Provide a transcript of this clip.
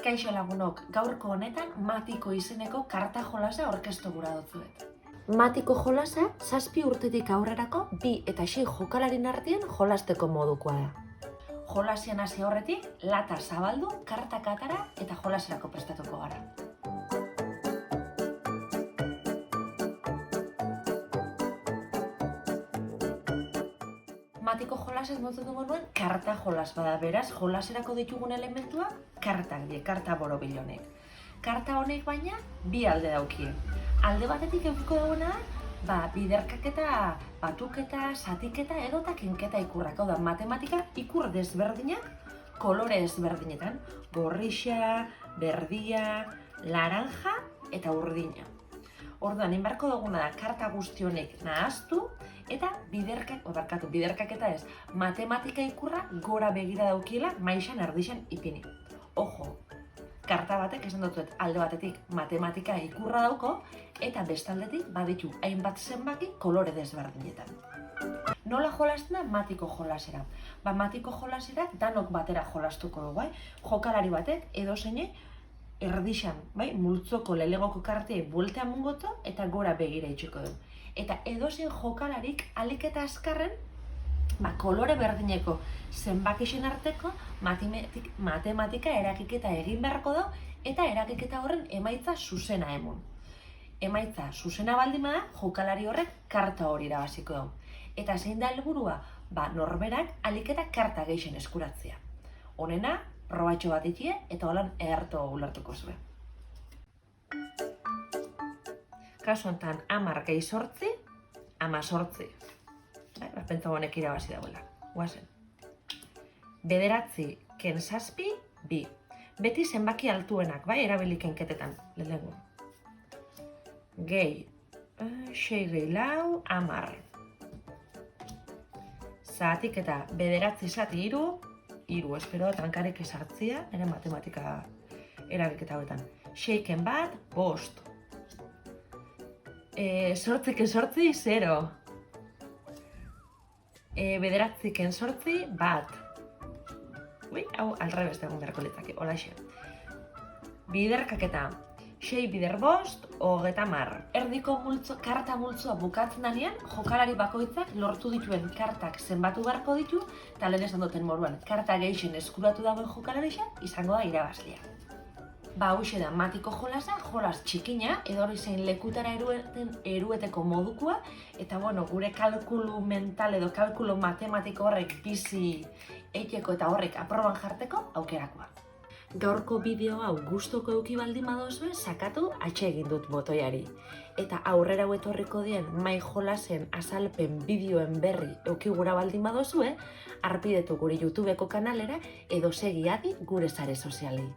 Kaixo lagunok, gaurko honetan Matiko izeneko karta jolasa aurkeztu gura dutzuet. Matiko jolasa 7 urtetik aurrerako 2 eta 6 jokalarin artean jolasteko modukoa da. Jolasian hasi aurretik, lata zabaldu, kartak atara eta jolaserako prestatuko gara. Matiko jolasez motzen dugu nuen karta jolas bada, beraz, jolaserako ditugun elementua kartak die, karta borobilonek. Karta honek baina 2 alde daukie. Alde batetik edukiko dagoena da, biderkaketa, batuketa, zatiketa edota kinketa ikurrak. Hau da, matematika ikur desberdinak, kolore ezberdinetan, gorrixa, berdia, laranja eta urdina. Orduan, inbarko duguna da, karta guzti honek nahaztu eta biderkaketa ez, matematika ikurra gora begira daukiela maixan erdixan ipini. Ojo, karta batek esan dutzuet alde batetik matematika ikurra dauko eta bestaldetik baditu hainbat zenbaki kolore desberdinetan. Nola jolasten da Matiko jolasera? Matiko jolasera danok batera jolastuko dugu, jokalari batek edozeinek erdixan, multzoko lelegoko kartei buelta mungoto eta gora begira itxiko du. Eta edozein jokalarik alik eta azkarren kolore berdineko zenbakixen arteko matematika erakiketa egin beharko da eta erakiketa horren emaitza zuzena emun. Emaitza zuzena baldin bada, jokalari horrek karta hori irabaziko du. Eta zein da helburua? Norberak alik eta karta gehien eskuratzea. Honena, probatxo bat itie eta holan eharto ulertuko zuen. Kasu honetan 10 gehi 8, 18. Pentsa honek irabazi dagoela. Guazen. 9 ken 7, 2. Beti zenbaki altuenak, erabili kenketetan. Lehenengo. Gehi 6 gehi 4, 10. Zatik eta 9 zati 3, 3, espero trankarek esartzia, ere matematika erabiketa hauetan. 6 ken 1, 5. 8 ken 8, 0. 9 ken 8, 1. Hau alrebez egon beharko litzake, holaxe. Biderkaketa. 6 bider 5, 30. Erdiko karta multzoa bukatzen danean, jokalari bakoitzak lortu dituen kartak zenbatu beharko ditu, eta lehen esan duten moduan, karta gehien eskuratu dagoen jokalarisa izango da irabazlea. Hauxe da Matiko jolasa, jolas txikina, edo hori zein lekutara erueteko modukua, eta gure kalkulu mental edo kalkulu matematiko horrek bizi eiteko eta horrek aproban jarteko aukerakoa. Gaurko bideo hau gustoko eduki baldin badozue, sakatu atsegin dut botoiari. Eta aurrera etorriko dien mai jolasen azalpen bideoen berri eduki gura baldin badozue, harpidetu gure YouTubeko kanalera edo segi adi gure sare sozialei.